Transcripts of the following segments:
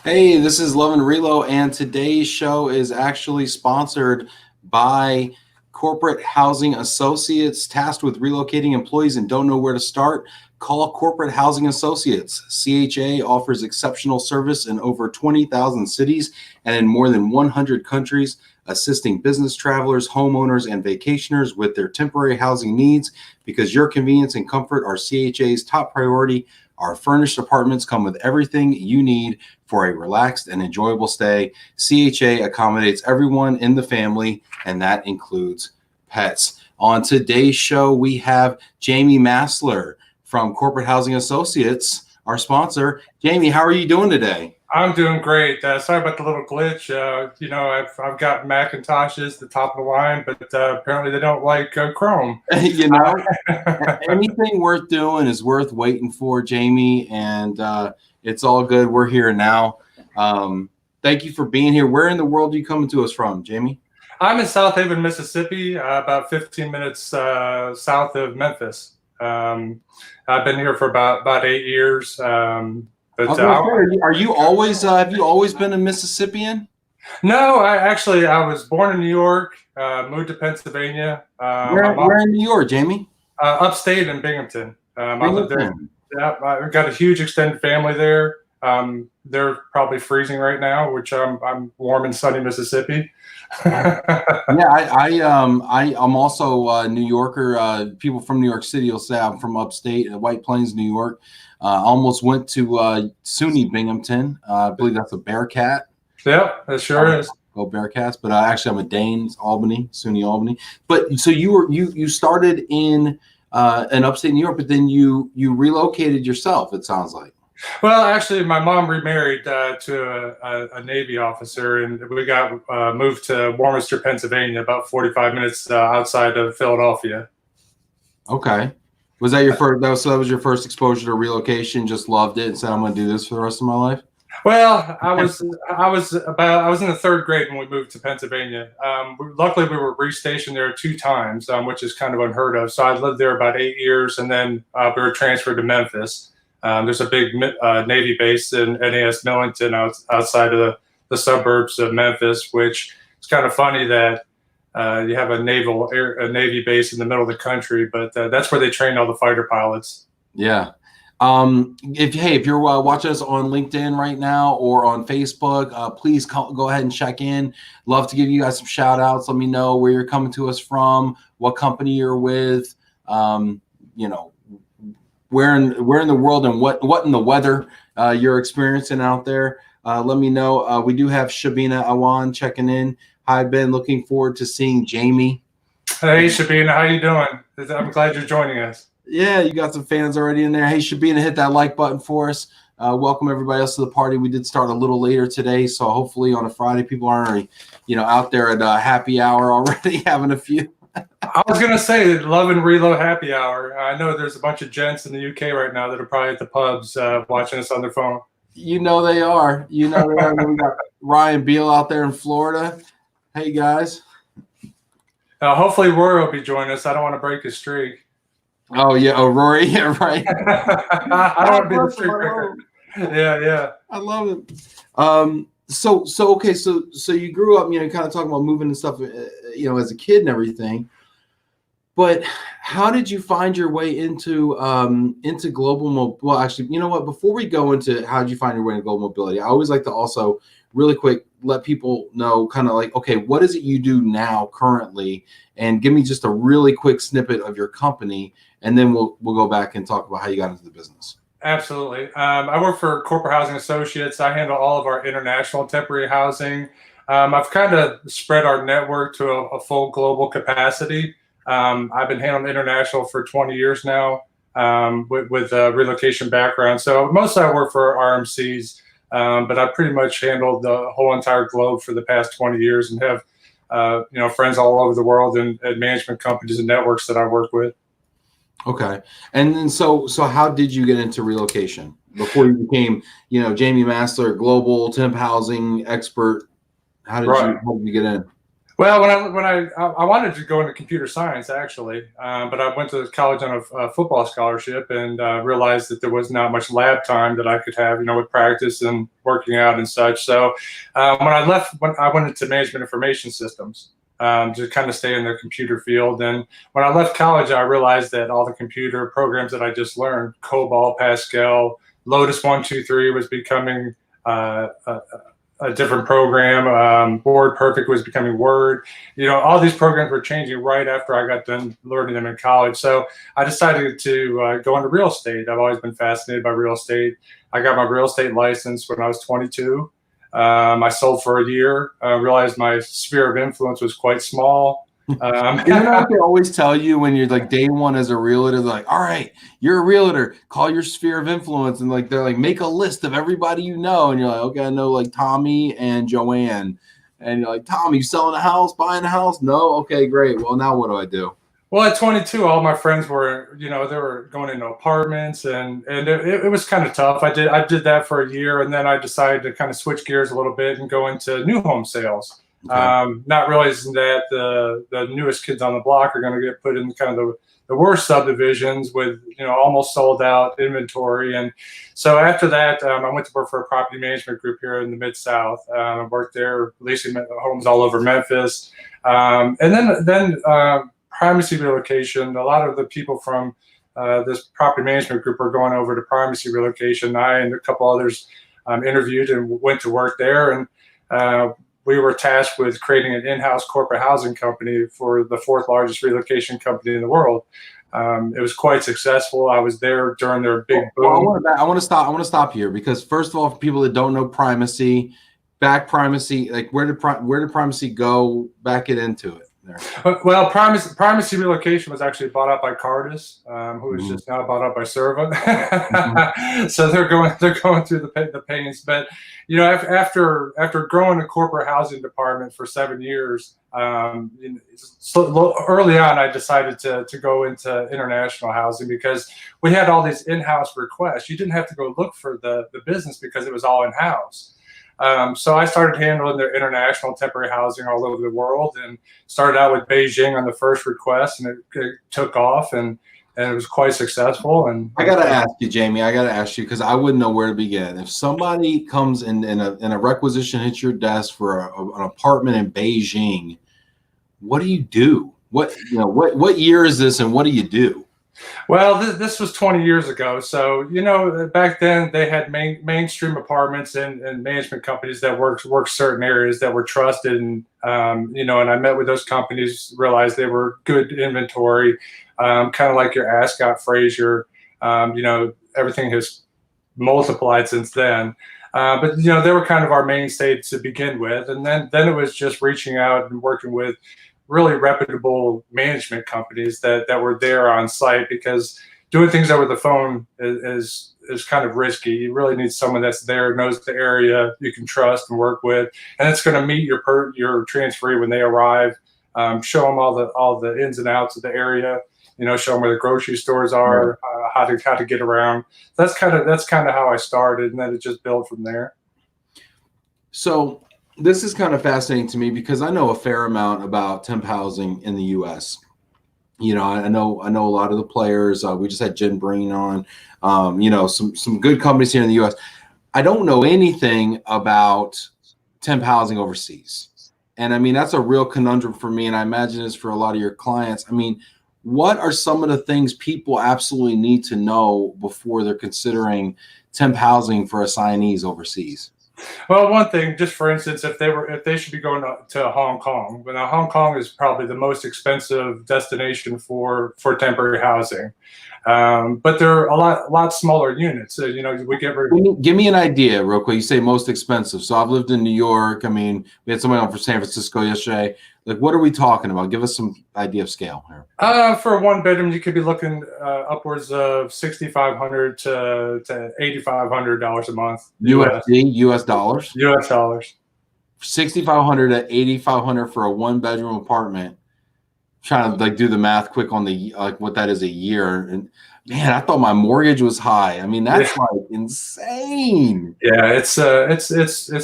Hey, this is Love and Relo, and today's show is actually sponsored by Corporate Housing Associates, tasked with relocating employees and don't know where to start. Call Corporate Housing Associates. CHA offers exceptional service in over 20,000 cities and in more than 100 countries, assisting business travelers, homeowners, and vacationers with their temporary housing needs. Because your convenience and comfort are CHA's top priority, our furnished apartments come with everything you need for a relaxed and enjoyable stay. CHA accommodates everyone in the family, and that includes pets. On today's show, we have Jamie Maslar from Corporate Housing Associates, our sponsor. Jamie, how are you doing today? I'm doing great. Sorry about the little glitch. I've got Macintoshes, the top of the line, but apparently they don't like Chrome. Anything worth doing is worth waiting for, Jamie, and it's all good. We're here now. Thank you for being here. Where in the world are you coming to us from, Jamie? I'm in South Haven, Mississippi, about 15 minutes south of Memphis. I've been here for about 8 years. Are you always have you always been a Mississippian? No, I was born in New York, moved to Pennsylvania. Where in New York, Jamie? Upstate in Binghamton. I lived there. Yeah, I've got a huge extended family there. They're probably freezing right now, which I'm warm in sunny Mississippi. I'm also a New Yorker. People from New York City will say I'm from upstate, White Plains, New York. I almost went to SUNY Binghamton. I believe that's a Bearcat. Yeah, it sure is. Go Bearcats! But actually, I'm a Dane, Albany, SUNY Albany. But so you started in upstate New York, but then you relocated yourself. It sounds like. Well, actually, my mom remarried to a Navy officer, and we got moved to Warminster, Pennsylvania, about 45 minutes outside of Philadelphia. Okay. Was that your first? That was your first exposure to relocation. Just loved it and said, "I'm going to do this for the rest of my life." Well, I was in the third grade when we moved to Pennsylvania. Luckily, we were restationed there 2 times, which is kind of unheard of. So I lived there about 8 years, and then we were transferred to Memphis. There's a big Navy base in NAS Millington outside of the suburbs of Memphis, which is kind of funny that you have a Navy base in the middle of the country, but that's where they train all the fighter pilots. Yeah. If you're watching us on LinkedIn right now or on Facebook, please go ahead and check in. Love to give you guys some shout outs. Let me know where you're coming to us from, what company you're with, where in the world and what in the weather you're experiencing out there. Let me know. We do have Shabina Awan checking in. I've been looking forward to seeing Jamie. Hey, Shabina, how you doing? I'm glad you're joining us. Yeah, you got some fans already in there. Hey, Shabina, hit that like button for us. Welcome everybody else to the party. We did start a little later today, so hopefully on a Friday people aren't already, out there at happy hour already having a few. I was gonna say Love and Relo happy hour. I know there's a bunch of gents in the UK right now that are probably at the pubs watching us on their phone. They are. We got Ryan Beal out there in Florida. Hey guys. Hopefully Rory will be joining us. I don't want to break his streak. Oh yeah, Rory, yeah, right. I don't want to be the streak breaker. Yeah. I love it. So you grew up, kind of talking about moving and stuff, as a kid and everything. But how did you find your way into global mobility? Well, actually, you know what? Before we go into how did you find your way into global mobility, I always like to also really quick let people know kind of like, okay, what is it you do now currently? And give me just a really quick snippet of your company, and then we'll go back and talk about how you got into the business. Absolutely. I work for Corporate Housing Associates. I handle all of our international temporary housing. I've kind of spread our network to a full global capacity. I've been handling international for 20 years now with a relocation background. So mostly I work for RMCs, but I pretty much handled the whole entire globe for the past 20 years and have friends all over the world and management companies and networks that I work with. Okay. And then so how did you get into relocation before you became, Jamie Maslar, global temp housing expert? How did you get in? Well, when I wanted to go into computer science actually, but I went to college on a football scholarship and realized that there was not much lab time that I could have, with practice and working out and such. So when I left, when I went into management information systems to kind of stay in the computer field. And when I left college, I realized that all the computer programs that I just learned, COBOL, Pascal, Lotus 123 was becoming a different program. Word Perfect was becoming Word. All these programs were changing right after I got done learning them in college. So I decided to go into real estate. I've always been fascinated by real estate. I got my real estate license when I was 22. I sold for a year. Realized my sphere of influence was quite small. You know what they always tell you when you're like day one as a realtor? They're like, all right, you're a realtor, call your sphere of influence. And like, they're like, make a list of everybody you know. And you're like, okay, I know like Tommy and Joanne. And you're like, Tommy, you selling a house, buying a house? No? Okay, great. Well, now what do I do? Well, at 22, all my friends were, they were going into apartments, and it was kind of tough. I did that for a year, and then I decided to kind of switch gears a little bit and go into new home sales. Okay. Not realizing that the newest kids on the block are going to get put in kind of the worst subdivisions with almost sold out inventory. And so after that, I went to work for a property management group here in the Mid-South. I worked there leasing homes all over Memphis, and then primacy relocation. A lot of the people from this property management group are going over to primacy relocation. I and a couple others interviewed and went to work there, and we were tasked with creating an in-house corporate housing company for the 4th largest relocation company in the world. It was quite successful. I was there during their big boom. Well, I want to stop here because first of all, for people that don't know primacy, like where did primacy go? Back it into it. There. Well, primacy relocation was actually bought out by Cardis, who is just now bought out by Serva. So they're going through the pains. But after growing a corporate housing department for 7 years, so early on I decided to go into international housing because we had all these in-house requests. You didn't have to go look for the business because it was all in-house. So I started handling their international temporary housing all over the world, and started out with Beijing on the first request, and it took off, and it was quite successful. And I got to ask you, Jamie, because I wouldn't know where to begin. If somebody comes in a requisition hits your desk for an apartment in Beijing, what do you do? What year is this, and what do you do? Well, this was 20 years ago. So, back then they had mainstream apartments and management companies that worked certain areas that were trusted. And, and I met with those companies, realized they were good inventory, kind of like your Ascot Fraser. Everything has multiplied since then. But, they were kind of our mainstay to begin with. And then it was just reaching out and working with really reputable management companies that were there on site, because doing things over the phone is kind of risky. You really need someone that's there, knows the area, you can trust and work with, and it's going to meet your transferee when they arrive. Show them all the ins and outs of the area. Show them where the grocery stores are, how to get around. That's kind of how I started, and then it just built from there. So this is kind of fascinating to me because I know a fair amount about temp housing in the U.S. I know a lot of the players. We just had Jen Breen on. Some good companies here in the U.S. I don't know anything about temp housing overseas, and I mean that's a real conundrum for me, and I imagine it's for a lot of your clients. I mean, what are some of the things people absolutely need to know before they're considering temp housing for assignees overseas? Well, one thing, just for instance, if they should be going to Hong Kong, but now Hong Kong is probably the most expensive destination for temporary housing, but they're a lot smaller units. So, we get give me an idea real quick. You say most expensive, so I've lived in New York. I mean, we had somebody on for San Francisco yesterday. Like, what are we talking about? Give us some idea of scale here. For a 1-bedroom, you could be looking upwards of $6,500 to $8,500 a month. US dollars. US dollars. $6,500 to $8,500 for a 1-bedroom apartment. Trying to do the math quick on what that is a year. And Man, I thought my mortgage was high. I mean, that's like insane. Yeah, it's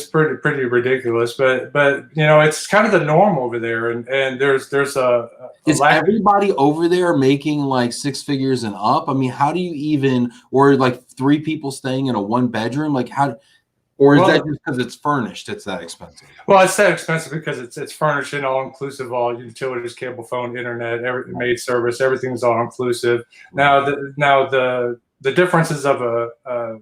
pretty ridiculous, but it's kind of the norm over there, and there's a Is lack. everybody over there making like 6 figures and up? I mean, how do you even, or like 3 people staying in a 1 bedroom? Like how, or is that just because it's furnished? It's that expensive. Well, it's that expensive because it's furnished and all inclusive, all utilities, cable, phone, internet, maid service, everything's all inclusive. Now the differences of a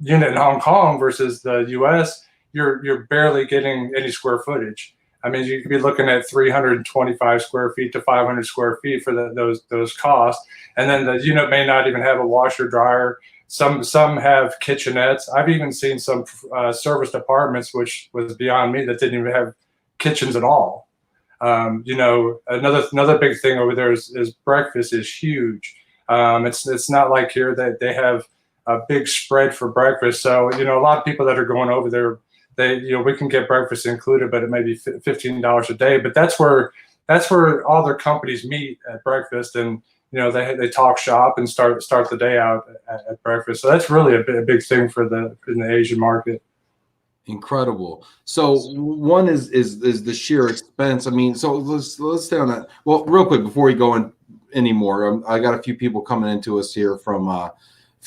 unit in Hong Kong versus the U.S., you're barely getting any square footage. I mean, you could be looking at 325 square feet to 500 square feet for those costs, and then the unit may not even have a washer dryer. Some have kitchenettes. I've even seen some serviced apartments, which was beyond me, that didn't even have kitchens at all. Another big thing over there is breakfast is huge. It's not like here that they have a big spread for breakfast. So a lot of people that are going over there, we can get breakfast included, but it may be $15 a day. But that's where all their companies meet at breakfast, and they talk shop and start the day out at breakfast. So that's really a big thing in the Asian market. Incredible. So one is the sheer expense. I mean, so let's stay on that. Well, real quick before we go in anymore, I got a few people coming into us here from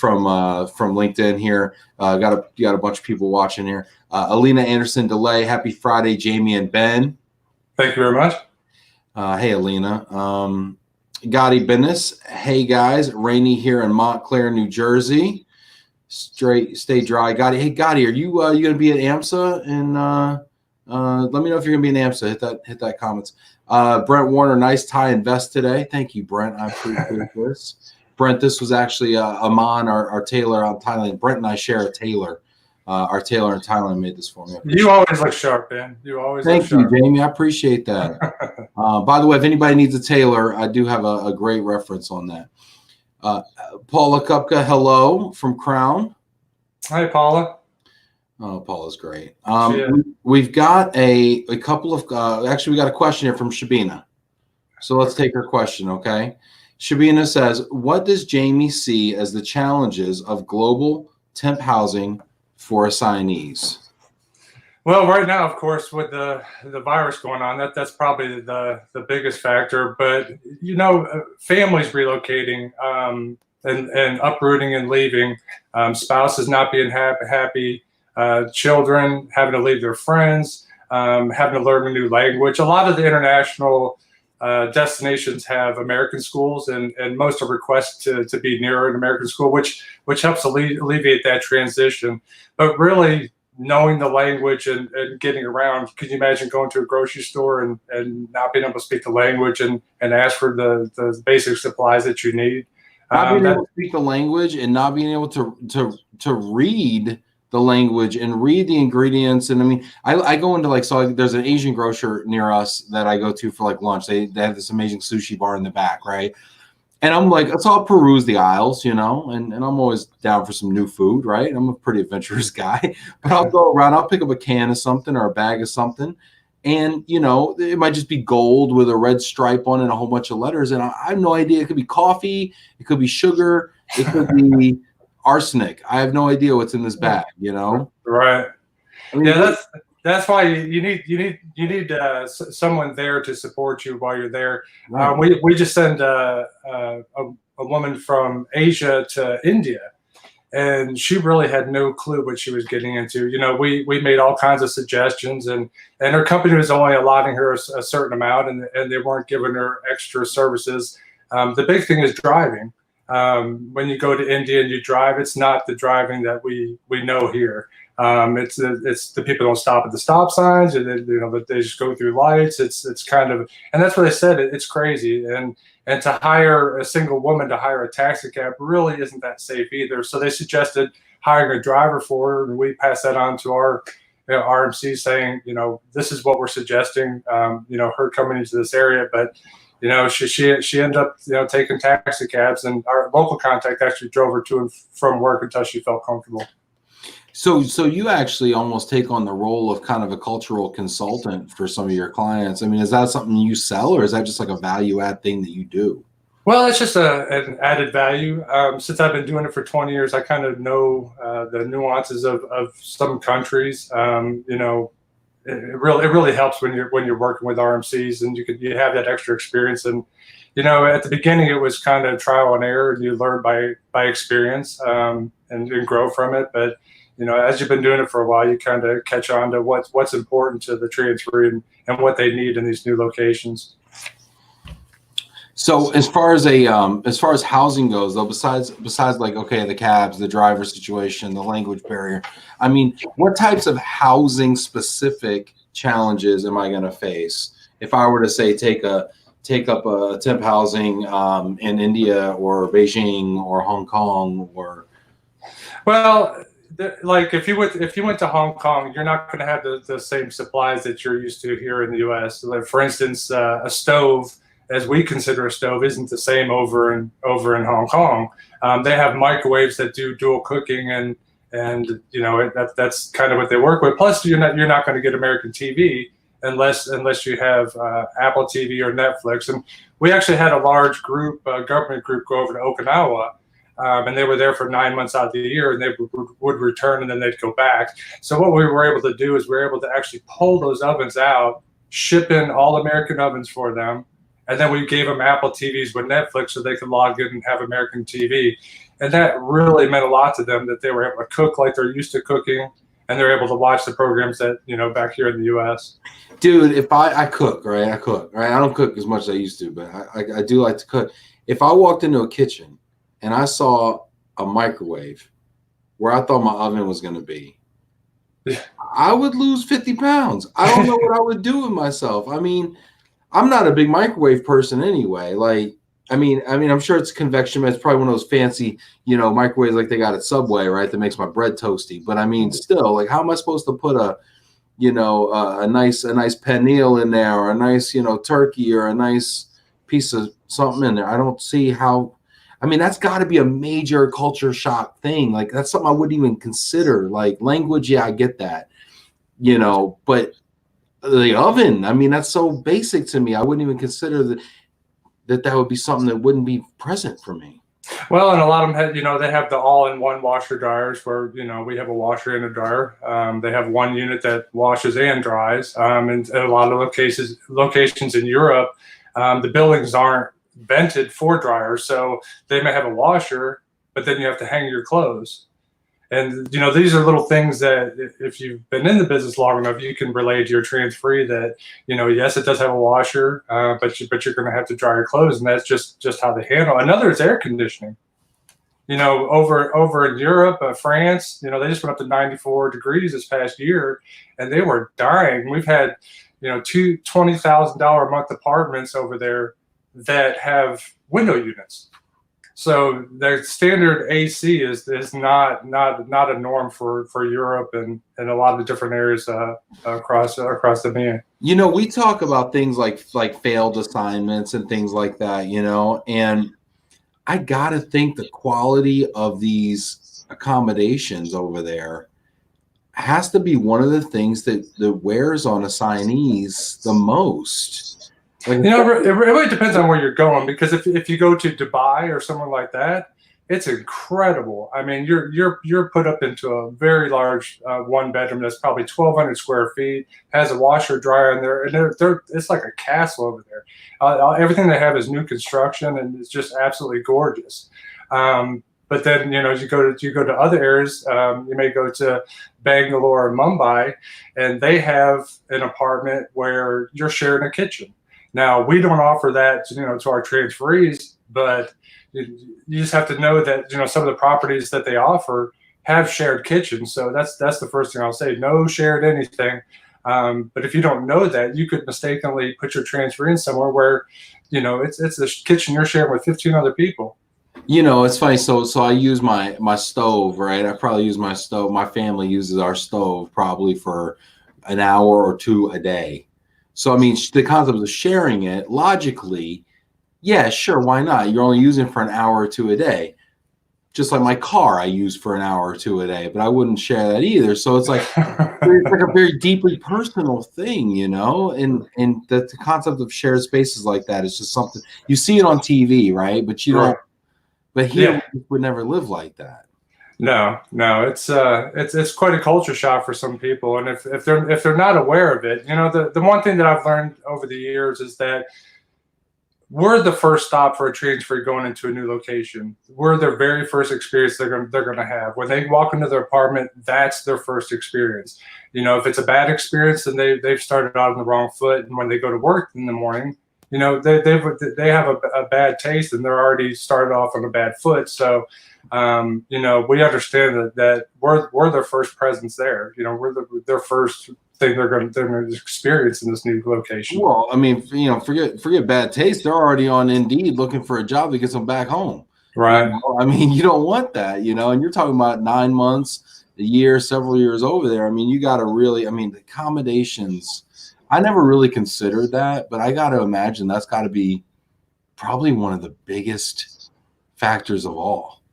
LinkedIn here. Got a bunch of people watching here. Alina Anderson Delay, happy Friday, Jamie and Ben. Thank you very much. Hey, Alina. Gadi Binness, hey guys, rainy here in Montclair, New Jersey. Stay dry, Gadi. Hey, Gadi, are you going to be at AMSA? And let me know if you're going to be in AMSA. Hit that comments. Brent Warner, nice tie and vest today. Thank you, Brent. I appreciate this. Brent, this was actually Aman, our tailor out in Thailand. Brent and I share a tailor. Our tailor in Thailand made this for me. You always look sharp, man. You always look sharp. Thank you, Jamie. I appreciate that. By the way, if anybody needs a tailor, I do have a great reference on that. Paula Kupka, hello from Crown. Hi, Paula. Oh, Paula's great. We've got a couple of actually, we got a question here from Shabina. So let's take her question, okay? Shabina says, what does Jamie see as the challenges of global temp housing for assignees? Well, right now, of course, with the virus going on, that's probably the biggest factor. But families relocating and uprooting and leaving, spouses not being happy, children having to leave their friends, having to learn a new language. A lot of the international destinations have American schools, and most are requested to be near an American school, which helps alleviate that transition. But really, knowing the language and getting around, could you imagine going to a grocery store and not being able to speak the language and ask for the basic supplies that you need? Not being able to speak the language and not being able to read the language and read the ingredients. And I mean, I go into there's an Asian grocer near us that I go to for lunch. They have this amazing sushi bar in the back, right? And I'm like, so I'll peruse the aisles, and I'm always down for some new food, right? I'm a pretty adventurous guy, but I'll go around, I'll pick up a can of something or a bag of something. And, it might just be gold with a red stripe on it and a whole bunch of letters. And I have no idea. It could be coffee. It could be sugar. It could be arsenic. I have no idea what's in this bag, Right. I mean, yeah, that's why you need someone there to support you while you're there. Right. We just send a woman from Asia to India, and she really had no clue what she was getting into. We made all kinds of suggestions, and her company was only allotting her a certain amount, and they weren't giving her extra services. The big thing is driving. When you go to India and you drive, it's not the driving that we know here. It's the people don't stop at the stop signs, and they just go through lights. It's kind of, and that's what they said. It's crazy, and to hire a single woman to hire a taxi cab really isn't that safe either. So they suggested hiring a driver for her, and we passed that on to our RMC, saying this is what we're suggesting. Her coming into this area, but she ended up taking taxi cabs, and our local contact actually drove her to and from work until she felt comfortable. So you actually almost take on the role of kind of a cultural consultant for some of your clients. I mean, is that something you sell, or is that just like a value add thing that you do? Well, it's just an added value. Since I've been doing it for 20 years, I kind of know the nuances of some countries. It really helps when you're working with RMCs, and you have that extra experience. And at the beginning it was kind of trial and error, and you learn by experience, and grow from it. But as you've been doing it for a while, you kind of catch on to what's important to the transferee, and what they need in these new locations. So as far as housing goes, though, besides like, okay, the cabs, the driver situation, the language barrier, I mean, what types of housing specific challenges am I going to face if I were to say take up a temp housing in India or Beijing or Hong Kong or? Well, like if you went to Hong Kong, you're not going to have the same supplies that you're used to here in the U.S. Like, for instance, a stove, as we consider a stove, isn't the same over in Hong Kong. They have microwaves that do dual cooking, and that's kind of what they work with. Plus, you're not going to get American TV unless you have Apple TV or Netflix. And we actually had a large group, government group, go over to Okinawa. And they were there for 9 months out of the year, and they would return, and then they'd go back. So what we were able to do is we were able to actually pull those ovens out, ship in all American ovens for them, and then we gave them Apple TVs with Netflix so they could log in and have American TV. And that really meant a lot to them, that they were able to cook like they're used to cooking, and they're able to watch the programs that, back here in the U.S. Dude, if I cook, right? I cook, right? I don't cook as much as I used to, but I do like to cook. If I walked into a kitchen and I saw a microwave where I thought my oven was going to be, I would lose 50 pounds. I don't know what I would do with myself. I mean, I'm not a big microwave person anyway. Like, I mean, I'm sure it's convection. It's probably one of those fancy, microwaves like they got at Subway, right? That makes my bread toasty. But I mean, still, like, how am I supposed to put a nice pernil in there, or a nice, turkey, or a nice piece of something in there? I don't see how. I mean, that's got to be a major culture shock thing. Like, that's something I wouldn't even consider. Like, language, yeah, I get that, but the oven, I mean, that's so basic to me. I wouldn't even consider that would be something that wouldn't be present for me. Well, and a lot of them have, they have the all-in-one washer dryers where, we have a washer and a dryer. They have one unit that washes and dries. And a lot of locations in Europe, the buildings aren't vented for dryers, so they may have a washer, but then you have to hang your clothes. And these are little things that, if you've been in the business long enough, you can relate to your transferee that, yes, it does have a washer, but you're going to have to dry your clothes, and that's just how they handle. Another is air conditioning. Over in Europe, France, they just went up to 94 degrees this past year, and they were dying. We've had, two $20,000 a month apartments over there that have window units. So their standard AC is not a norm for Europe and a lot of the different areas across the MEA. We talk about things like failed assignments and things like that, and I gotta think the quality of these accommodations over there has to be one of the things that wears on assignees the most. Like, it really depends on where you're going, because if you go to Dubai or somewhere like that, it's incredible. I mean, you're put up into a very large one bedroom that's probably 1,200 square feet, has a washer dryer in there, and it's like a castle over there. Everything they have is new construction, and it's just absolutely gorgeous. But then, as you go to other areas, you may go to Bangalore or Mumbai, and they have an apartment where you're sharing a kitchen. Now, we don't offer that, to our transferees, but you just have to know that, some of the properties that they offer have shared kitchens. So that's the first thing I'll say. No shared anything. But if you don't know that, you could mistakenly put your transferee in somewhere where, it's the kitchen you're sharing with 15 other people. It's funny. So I use my stove, right? I probably use my stove. My family uses our stove probably for an hour or two a day. So, I mean, the concept of sharing it, logically, yeah, sure, why not? You're only using it for an hour or two a day. just like my car I use for an hour or two a day, but I wouldn't share that either. So it's like a very deeply personal thing, you know, and the concept of shared spaces like that is just something you see it on TV, right? But you don't. But here we would never live like that. No, it's quite a culture shock for some people, and if they're not aware of it, you know, the one thing that I've learned over the years is that we're the first stop for a transfer going into a new location. We're their very first experience they're going to have. When they walk into their apartment, that's their first experience. You know, if it's a bad experience, then they've started out on the wrong foot, and when they go to work in the morning, you know, they have a bad taste, and they're already started off on a bad foot. So, you know, we understand that we're their first presence there. You know, we're their first thing they're going to experience in this new location. Well, I mean, you know, forget bad taste. They're already on Indeed looking for a job that gets them back home. Right. You know? I mean, you don't want that, you know, and you're talking about 9 months, a year, several years over there. I mean, you got to really, I mean, the accommodations, I never really considered that, but I got to imagine that's got to be probably one of the biggest factors of all.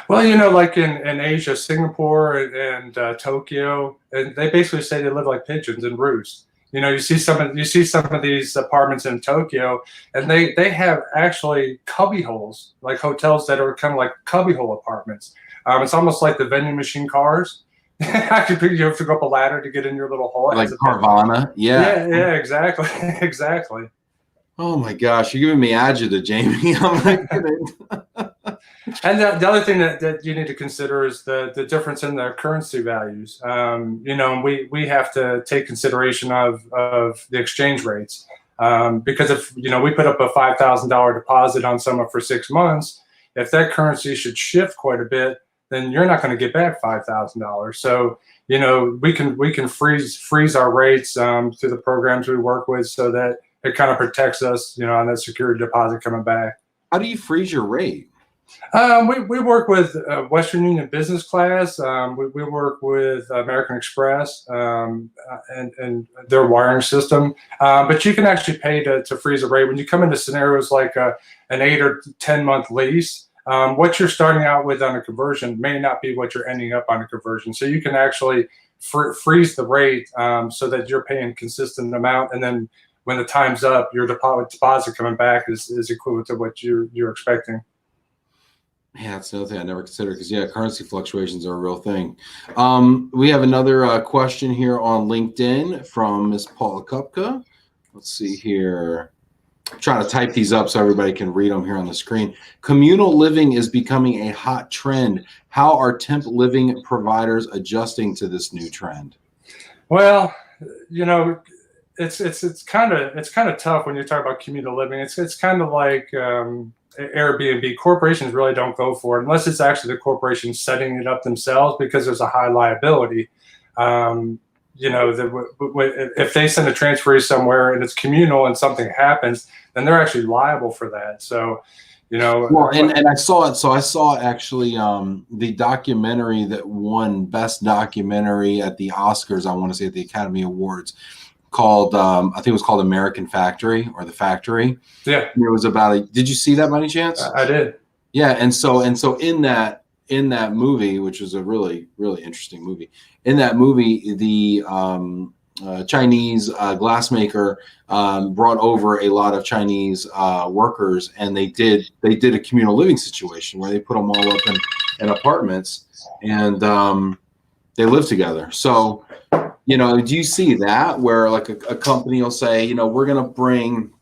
Well, you know, like in Asia, Singapore and Tokyo, and they basically say they live like pigeons and roost. You know, you see some of these apartments in Tokyo, and they have actually cubby holes, like hotels that are kind of like cubby hole apartments. It's almost like the vending machine cars. Actually, you have to go up a ladder to get in your little hole. Like Carvana, yeah, exactly, exactly. Oh my gosh, you're giving me agita, Jamie. I'm not kidding. And the other thing that you need to consider is the difference in the currency values. You know, we have to take consideration of the exchange rates, because if, you know, we put up a $5,000 deposit on someone for 6 months, if that currency should shift quite a bit, then you're not going to get back $5,000. So, you know, we can freeze our rates through the programs we work with, so that it kind of protects us, you know, on that security deposit coming back. How do you freeze your rate? We work with Western Union Business Class. We work with American Express and their wiring system. But you can actually pay to freeze a rate. When you come into scenarios like an 8 or 10 month lease, what you're starting out with on a conversion may not be what you're ending up on a conversion. So you can actually freeze the rate so that you're paying consistent amount, and then when the time's up, your deposit coming back is equivalent to what you're expecting. Yeah, that's another thing I never considered, because yeah, currency fluctuations are a real thing. We have another question here on LinkedIn from Miss Paula Kupka. Let's see here. I'm trying to type these up so everybody can read them here on the screen. Communal living is becoming a hot trend. How are temp living providers adjusting to this new trend? Well, you know, it's kind of tough when you talk about communal living. It's kind of like Airbnb. Corporations really don't go for it unless it's actually the corporation setting it up themselves, because there's a high liability. You know, if they send a transferee somewhere and it's communal and something happens, then they're actually liable for that. So, you know. Well, and I saw it. So I saw actually the documentary that won Best Documentary at the Oscars, I want to say at the Academy Awards, called I think it was called American Factory, or The Factory. Yeah. It was about did you see that by any chance? I did. Yeah, and so in that movie, which was a really, really interesting movie, in that movie, the Chinese glassmaker brought over a lot of Chinese workers, and they did a communal living situation where they put them all up in apartments, and they live together. So, you know, do you see that where like a company will say, you know, we're going to bring,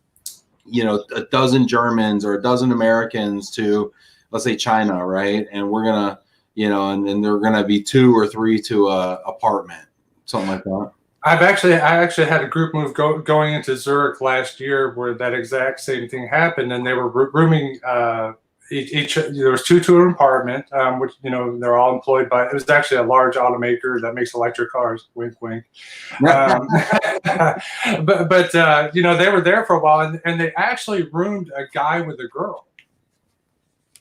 you know, a dozen Germans or a dozen Americans to, let's say, China, right? And we're going to, you know, and they're going to be 2 or 3 to a apartment, something like that. I actually had a group move going into Zurich last year where that exact same thing happened, and they were rooming there was 2 to an apartment, which, you know, they're all employed by. It was actually a large automaker that makes electric cars. Wink, wink. But you know, they were there for a while, and they actually roomed a guy with a girl,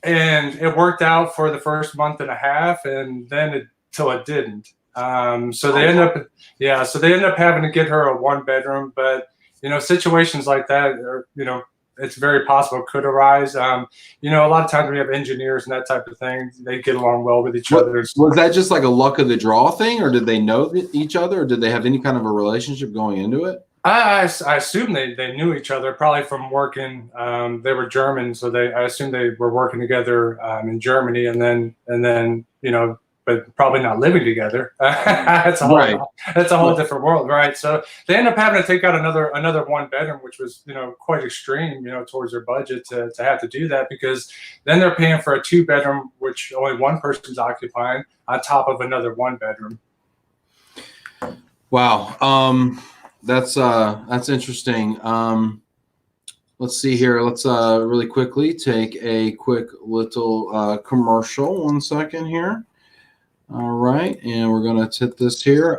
and it worked out for the first month and a half, and then till it didn't. So they end up having to get her a 1 bedroom. But, you know, situations like that are, you know, it's very possible could arise. You know, a lot of times we have engineers and that type of thing. They get along well with each other. Was that just like a luck of the draw thing, or did they know each other, or did they have any kind of a relationship going into it? I assume they knew each other, probably from working. They were German, so I assume they were working together in Germany, and then you know, but probably not living together. That's a whole different world, right? So they end up having to take out another one bedroom, which was, you know, quite extreme, you know, towards their budget to have to do that, because then they're paying for a 2-bedroom, which only one person's occupying, on top of another 1 bedroom. Wow. That's interesting. Let's see here. Let's really quickly take a quick little commercial. 1 second here. All right, and we're going to hit this here.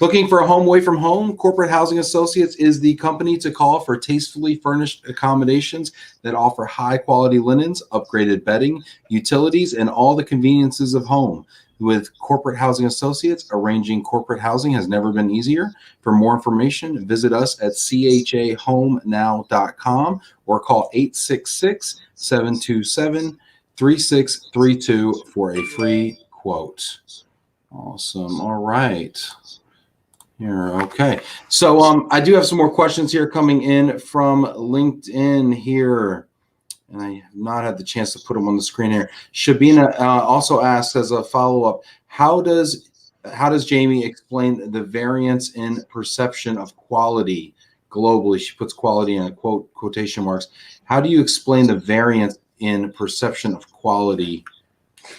Looking for a home away from home? Corporate Housing Associates is the company to call for tastefully furnished accommodations that offer high-quality linens, upgraded bedding, utilities, and all the conveniences of home. With Corporate Housing Associates, arranging corporate housing has never been easier. For more information, visit us at chahomenow.com or call 866-727-3632 for a free quote. Awesome. All right. Here. Okay. So I do have some more questions here coming in from LinkedIn here, and I have not had the chance to put them on the screen here. Shabina also asks as a follow-up, how does Jamie explain the variance in perception of quality globally? She puts quality in quotation marks. How do you explain the variance in perception of quality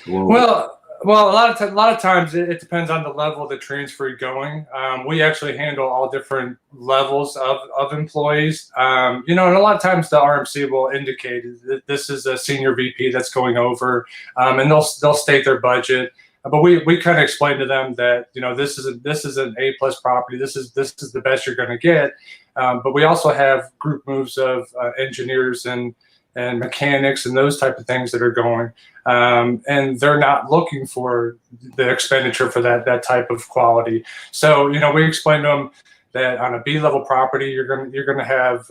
globally? Well, a lot of times it depends on the level of the transfer going. We actually handle all different levels of employees. You know, and a lot of times the RMC will indicate that this is a senior VP that's going over, and they'll state their budget. But we kind of explain to them that, you know, this is an A+ property. This is the best you're going to get. But we also have group moves of engineers and mechanics and those type of things that are going, and they're not looking for the expenditure for that type of quality. So, you know, we explain to them that on a B-level property, you're gonna have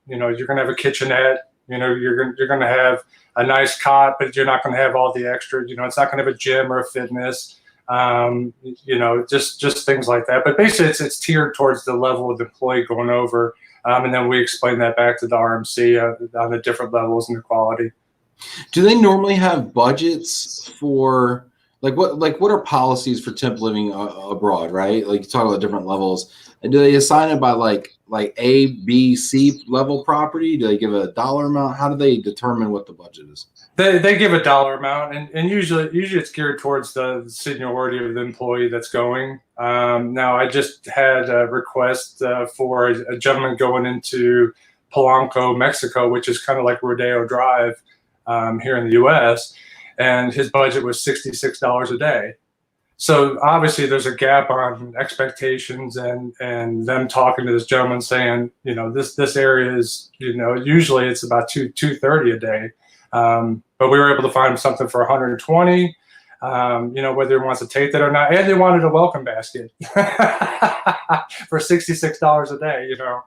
you know, you're gonna have a kitchenette. You know, you're gonna have a nice cot, but you're not gonna have all the extra. You know, it's not gonna have a gym or a fitness. You know, just things like that. But basically, it's tiered towards the level of the employee going over. And then we explain that back to the RMC on the different levels and the quality. Do they normally have budgets for what are policies for temp living abroad, right? Like you talk about different levels. And do they assign it by like A, B, C level property? Do they give a dollar amount? How do they determine what the budget is? They give a dollar amount, and usually it's geared towards the seniority of the employee that's going. Now, I just had a request for a gentleman going into Polanco, Mexico, which is kind of like Rodeo Drive here in the U.S., and his budget was $66 a day. So obviously there's a gap on expectations and them talking to this gentleman saying, you know, this area is, you know, usually it's about $230 a day. But we were able to find something for 120, you know, whether he wants to take that or not. And they wanted a welcome basket for $66 a day, you know.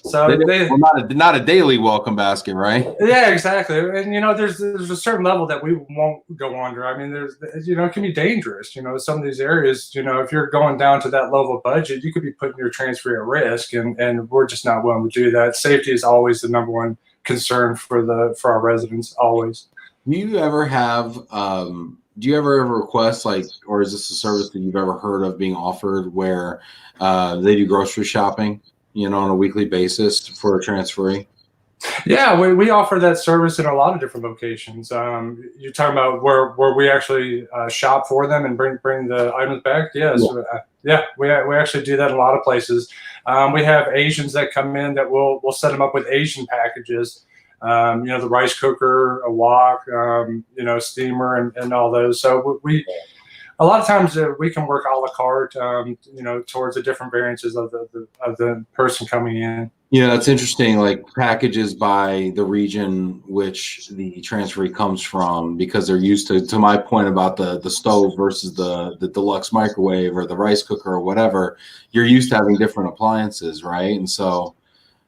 So not a daily welcome basket, right? Yeah, exactly. And, you know, there's a certain level that we won't go under. I mean, you know, it can be dangerous. You know, some of these areas, you know, if you're going down to that level of budget, you could be putting your transfer at risk. And we're just not willing to do that. Safety is always the number one concern for our residents, always. Do you ever have requests, like, or is this a service that you've ever heard of being offered where they do grocery shopping, you know, on a weekly basis for a transferee? Yeah, we offer that service in a lot of different locations. You're talking about where we actually shop for them and bring the items back? Yes. Yeah, we actually do that in a lot of places. We have Asians that come in that we'll set them up with Asian packages. You know, the rice cooker, a wok, you know, steamer, and all those. So a lot of times we can work a la carte, you know, towards the different variances of the person coming in. Yeah, that's interesting. Like packages by the region which the transferee comes from, because they're used to my point about the stove versus the deluxe microwave or the rice cooker or whatever. You're used to having different appliances, right? And so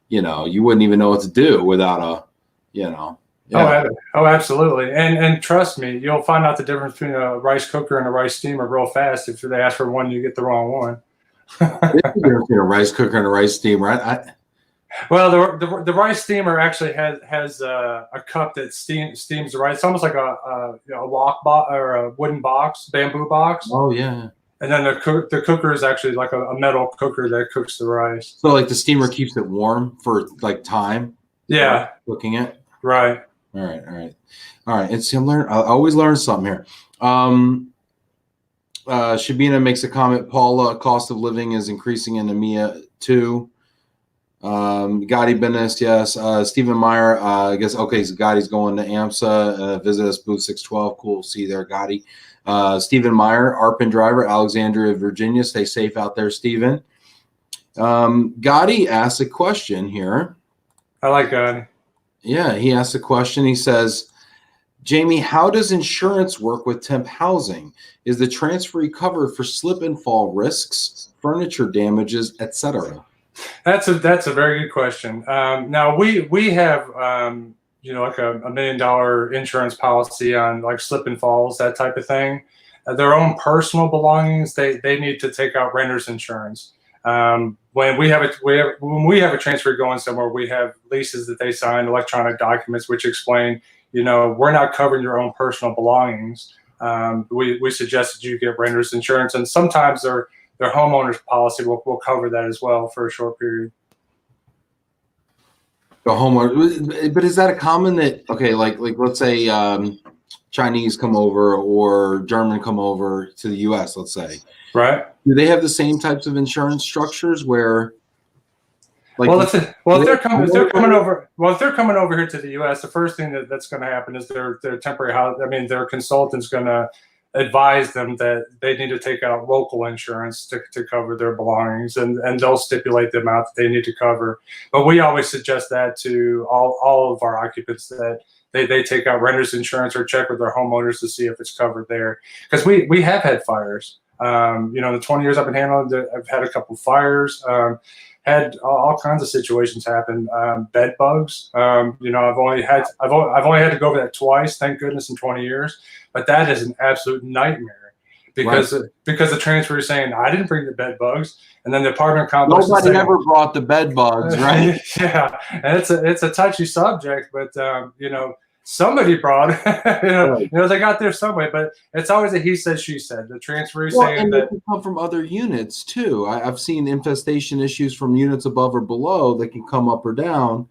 you wouldn't even know what to do without a, yeah. Oh, absolutely. And trust me, you'll find out the difference between a rice cooker and a rice steamer real fast. If they ask for one, you get the wrong one. A rice cooker and a rice steamer. Well, the rice steamer actually has a cup that steams the rice. It's almost like a wok box or a wooden box, bamboo box. Oh yeah. And then the cooker is actually like a metal cooker that cooks the rice. So like the steamer keeps it warm for like time. Yeah. Cooking it. Right. All right. It's similar. I always learn something here. Shabina makes a comment. Paula, cost of living is increasing in EMEA too. Gadi Binness, yes. Stephen Meyer, I guess, okay, so Gadi's going to AMSA, visit us, booth 612. Cool, see you there, Gadi. Stephen Meyer, Arpin driver, Alexandria, Virginia. Stay safe out there, Stephen. Gadi asked a question here. I like Gadi. Yeah, he asked a question. He says, Jamie, how does insurance work with temp housing? Is the transferee covered for slip and fall risks, furniture damages, etc.? That's a very good question. Now we have like a $1 million insurance policy on like slip and falls, that type of thing. Their own personal belongings, they need to take out renter's insurance. When we have a transfer going somewhere, we have leases that they sign, electronic documents which explain, we're not covering your own personal belongings. We suggest that you get renter's insurance, and sometimes their homeowner's policy will cover that as well for a short period. The homeowner, but is that a common that, okay, like let's say Chinese come over or German come over to the U.S., let's say, right? Do they have the same types of insurance structures where? Like, if they're coming over here to the U.S., the first thing that's going to happen is their temporary house. I mean, their consultant's going to advise them that they need to take out local insurance to cover their belongings, and they'll stipulate the amount that they need to cover. But we always suggest that to all of our occupants, that they take out renter's insurance or check with their homeowners to see if it's covered there. Because we have had fires. In the 20 years I've been handling, I've had a couple fires. Had all kinds of situations happen. Bed bugs. I've only had to go over that twice, thank goodness, in 20 years. But that is an absolute nightmare because the transfer is saying I didn't bring the bed bugs, and then the apartment complex. Nobody ever brought the bed bugs, right? Yeah, and it's a touchy subject, but somebody brought it. They got there some way, but it's always a he said, she said. The transfer is saying that can come from other units too. I've seen infestation issues from units above or below that can come up or down.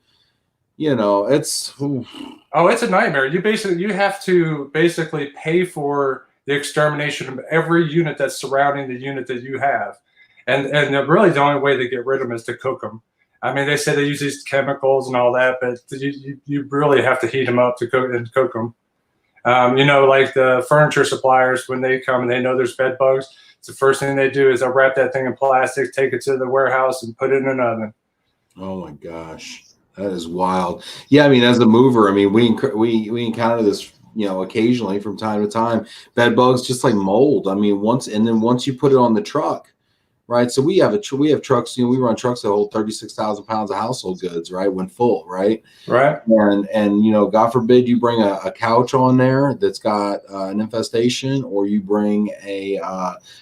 It's it's a nightmare. You have to basically pay for the extermination of every unit that's surrounding the unit that you have, and really the only way to get rid of them is to cook them. I mean, they say they use these chemicals and all that, but you really have to heat them up to cook them. Like the furniture suppliers, when they come and they know there's bed bugs, it's the first thing they do is they'll wrap that thing in plastic, take it to the warehouse, and put it in an oven. Oh my gosh, that is wild. Yeah, I mean, as a mover, I mean, we encounter this, occasionally from time to time. Bed bugs, just like mold. I mean, once you put it on the truck. Right, so we have trucks. We run trucks that hold 36,000 pounds of household goods. Right, when full. Right. And God forbid you bring a couch on there that's got an infestation, or you bring a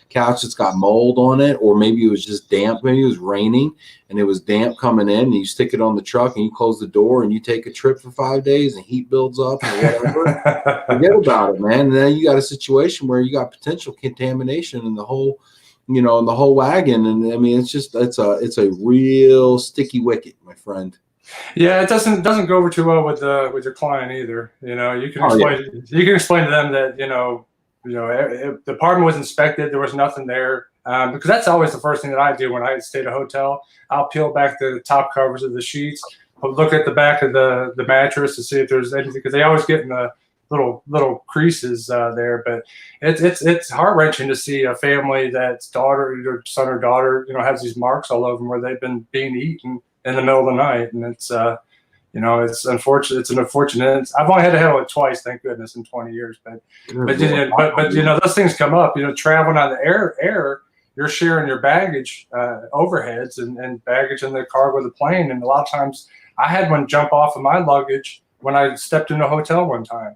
couch that's got mold on it, or maybe it was just damp. Maybe it was raining and it was damp coming in, and you stick it on the truck and you close the door and you take a trip for 5 days and heat builds up or whatever. Forget about it, man. And then you got a situation where you got potential contamination in the whole. In the whole wagon, and I mean, it's a real sticky wicket, my friend. Yeah, it doesn't go over too well with your client either. You can explain to them that the apartment was inspected, there was nothing there, because that's always the first thing that I do when I stay at a hotel. I'll peel back the top covers of the sheets, look at the back of the mattress to see if there's anything, because they always get in the little creases there. But it's heart-wrenching to see a family that's either son or daughter, has these marks all over them where they've been being eaten in the middle of the night, and it's it's unfortunate. It's an unfortunate. I've only had to handle it twice, thank goodness, in 20 years. But those things come up. Traveling on the air, you're sharing your baggage overheads and baggage in the cargo of the plane. And a lot of times I had one jump off of my luggage when I stepped in a hotel one time.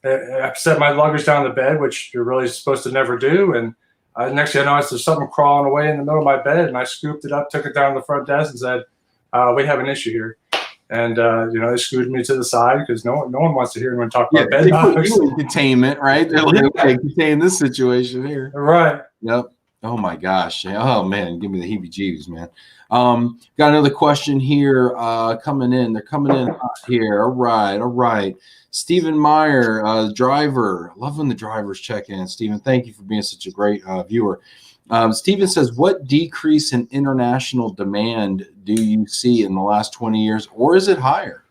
I set my luggage down the bed, which you're really supposed to never do. And next thing I know, there's something crawling away in the middle of my bed. And I scooped it up, took it down to the front desk and said, we have an issue here. And, they scooted me to the side because no one wants to hear anyone talk about bed bugs. Containment, right? They're like, okay, contain this situation here. Right. Yep. Oh my gosh. Oh man, give me the heebie-jeebies, man. Got another question here coming in. They're coming in hot here. All right. Stephen Meyer, driver. I love when the drivers check in. Stephen, thank you for being such a great viewer. Stephen says, what decrease in international demand do you see in the last 20 years, or is it higher?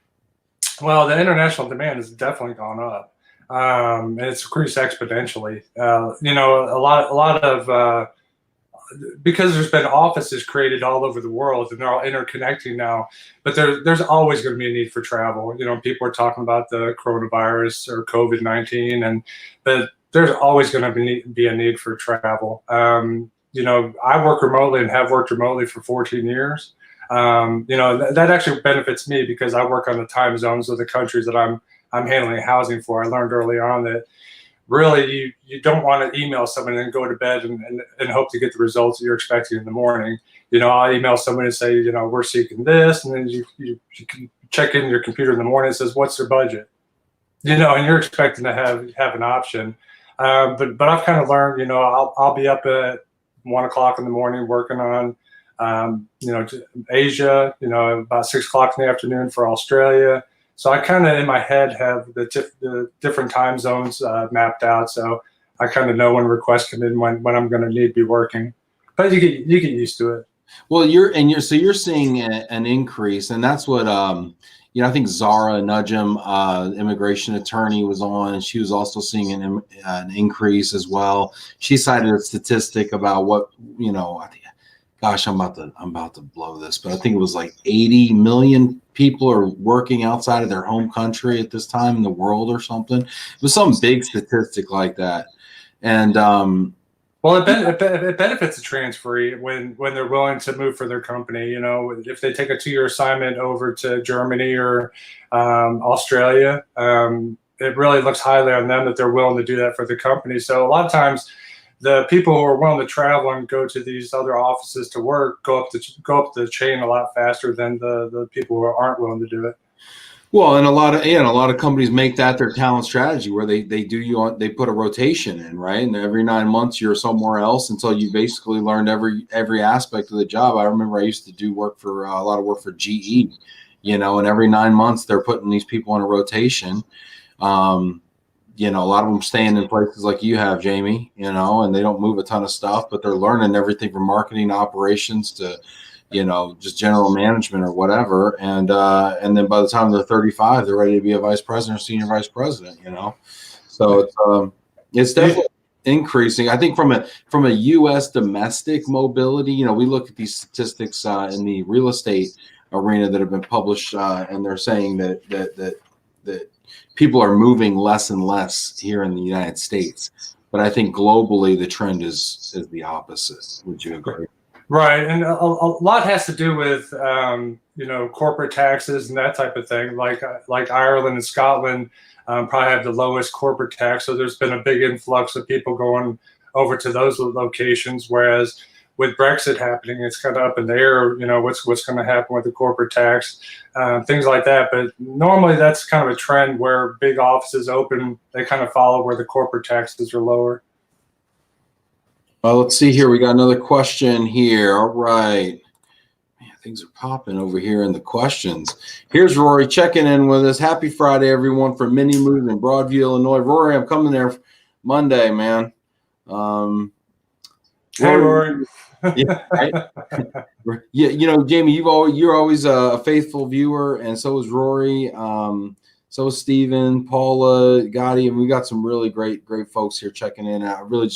Well, the international demand has definitely gone up. And it's increased exponentially. A lot of because there's been offices created all over the world and they're all interconnecting now, but there's always going to be a need for travel. People are talking about the coronavirus or COVID-19, but there's always going to be a need for travel. I work remotely and have worked remotely for 14 years. That actually benefits me because I work on the time zones of the countries that I'm handling housing for. I learned early on that really you don't want to email someone and go to bed and hope to get the results that you're expecting in the morning. I'll email someone and say, we're seeking this, and then you can check in your computer in the morning and it says, what's their budget? And you're expecting to have an option. But I've kind of learned, I'll be up at 1 o'clock in the morning working on Asia, about 6 o'clock in the afternoon for Australia. So I kind of in my head have the different time zones mapped out. So I kind of know when requests come in, when I'm going to need to be working. But you get used to it. Well, you're seeing an increase, and that's what I think Zara Nudgem, immigration attorney, was on, and she was also seeing an increase as well. She cited a statistic about what I think. Gosh, I'm about to blow this, but I think it was like 80 million people are working outside of their home country at this time in the world or something. It was some big statistic like that. And well, it benefits a transferee when they're willing to move for their company. If they take a 2-year assignment over to Germany or Australia, it really looks highly on them that they're willing to do that for the company. So a lot of times, the people who are willing to travel and go to these other offices to work go up the chain a lot faster than the people who aren't willing to do it. Well, and a lot of companies make that their talent strategy, where they put a rotation in, right? And every 9 months you're somewhere else until you basically learned every aspect of the job. I remember I used to do a lot of work for GE, and every 9 months they're putting these people on a rotation. A lot of them staying in places like you have, Jamie, and they don't move a ton of stuff, but they're learning everything from marketing operations to, just general management or whatever. And then by the time they're 35, they're ready to be a vice president or senior vice president, So it's definitely increasing. I think from a U.S. domestic mobility, we look at these statistics in the real estate arena that have been published, and they're saying that people are moving less and less here in the United States, but I think globally the trend is the opposite. Would you agree? Right, and a lot has to do with corporate taxes and that type of thing. Like Ireland and Scotland probably have the lowest corporate tax, so there's been a big influx of people going over to those locations. Whereas with Brexit happening, it's kind of up in the air, what's going to happen with the corporate tax, things like that. But normally that's kind of a trend where big offices open, they kind of follow where the corporate taxes are lower. Well, let's see here. We got another question here. All right. Man, things are popping over here in the questions. Here's Rory checking in with us. Happy Friday, everyone, from Mini Move in Broadview, Illinois. Rory, I'm coming there Monday, man. Hey, Rory. Yeah, right? Jamie, you're always a faithful viewer, and so is Rory. So is Steven, Paula, Gadi, and we got some really great folks here checking in. I really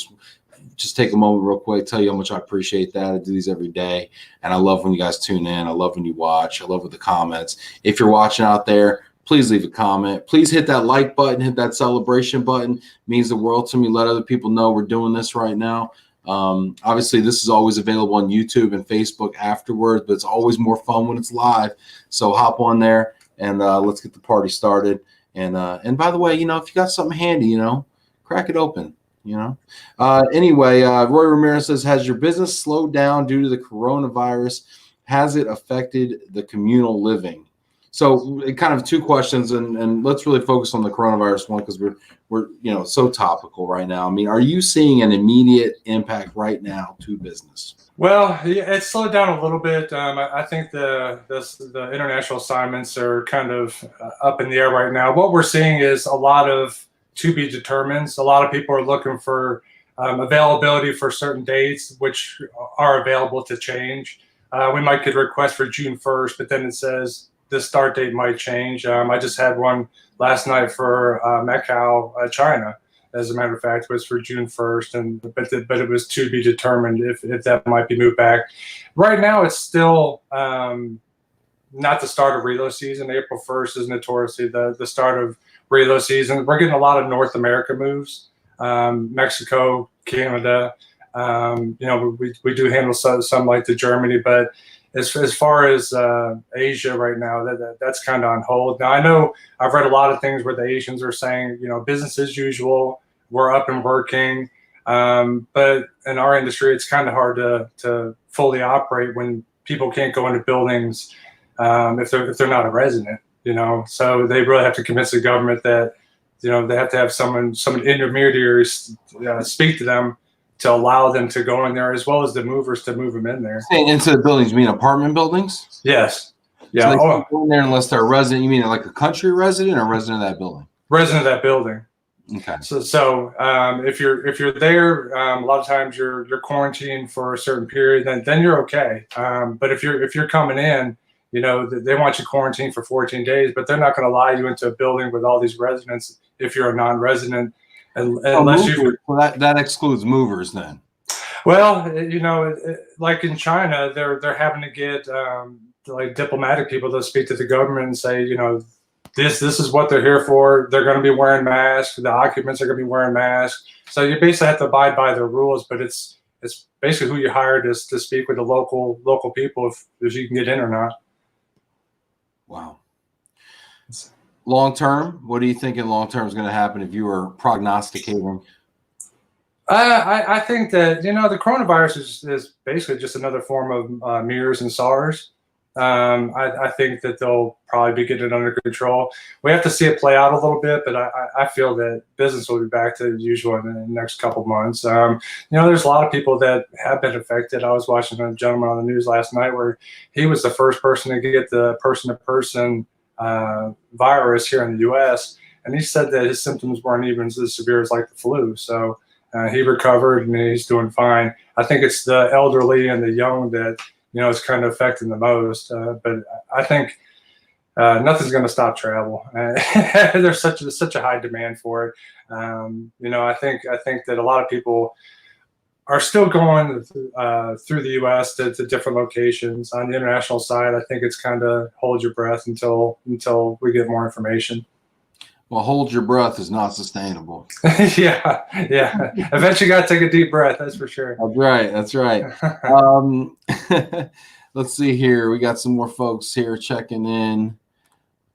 just take a moment real quick, tell you how much I appreciate that. I do these every day, and I love when you guys tune in. I love when you watch. I love with the comments. If you're watching out there, please leave a comment. Please hit that like button, hit that celebration button. It means the world to me. Let other people know we're doing this right now. Obviously, this is always available on YouTube and Facebook afterwards, but it's always more fun when it's live. So hop on there and let's get the party started. And by the way, you know, if you got something handy, you know, crack it open. You know. Anyway, Roy Ramirez says, has your business slowed down due to the coronavirus? Has it affected the communal living? So kind of two questions, and let's really focus on the coronavirus one because we're you know so topical right now. I mean, are you seeing an immediate impact right now to business? Well, yeah, it's slowed down a little bit. I think the international assignments are kind of up in the air right now. What we're seeing is a lot of to be determined. A lot of people are looking for availability for certain dates, which are available to change. We might get a request for June 1st, but then it says the start date might change. I just had one last night for Macau, China. As a matter of fact, it was for June 1st, but it was to be determined if that might be moved back. Right now, it's still not the start of relo season. April 1st is notoriously the start of relo season. We're getting a lot of North America moves, Mexico, Canada. You know, we do handle some like to Germany, but as far as Asia right now, that's kind of on hold. Now I know I've read a lot of things where the Asians are saying, you know, business as usual, we're up and working, but in our industry, it's kind of hard to fully operate when people can't go into buildings if they're not a resident. You know, so they really have to convince the government that, you know, they have to have some intermediary speak to them to allow them to go in there, as well as the movers to move them in there. Into the buildings, you mean apartment buildings? Yes. Yeah. So they can't go in there unless they're a resident. You mean like a country resident or a resident of that building? Resident of that building. Okay. So if you're there, a lot of times you're quarantined for a certain period, then you're okay. But if you're coming in, you know, they want you quarantined for 14 days, but they're not going to allow you into a building with all these residents if you're a non-resident, unless you. Well, that excludes movers then. Well, you know, like in China, they're having to get like diplomatic people to speak to the government and say, you know, this is what they're here for. They're going to be wearing masks. The occupants are going to be wearing masks. So you basically have to abide by their rules, but it's basically who you hire to speak with the local people if you can get in or not. Wow. Long term, what do you think in long term is going to happen if you were prognosticating? I think that, you know, the coronavirus is basically just another form of MERS and SARS. I think that they'll probably be getting it under control. We have to see it play out a little bit, but I feel that business will be back to usual in the next couple of months. You know, there's a lot of people that have been affected. I was watching a gentleman on the news last night where he was the first person to get the person-to-person virus here in the U.S., and he said that his symptoms weren't even as severe as like the flu. So he recovered and he's doing fine. I think it's the elderly and the young that, you know, it's kind of affecting the most. But I think nothing's going to stop travel. There's such a high demand for it. You know, I think that a lot of people are still going through the U.S. to different locations. On the international side, I think it's kind of hold your breath until we get more information. Well, hold your breath is not sustainable. yeah. Eventually, you got to take a deep breath. That's for sure. That's right. Let's see here. We got some more folks here checking in.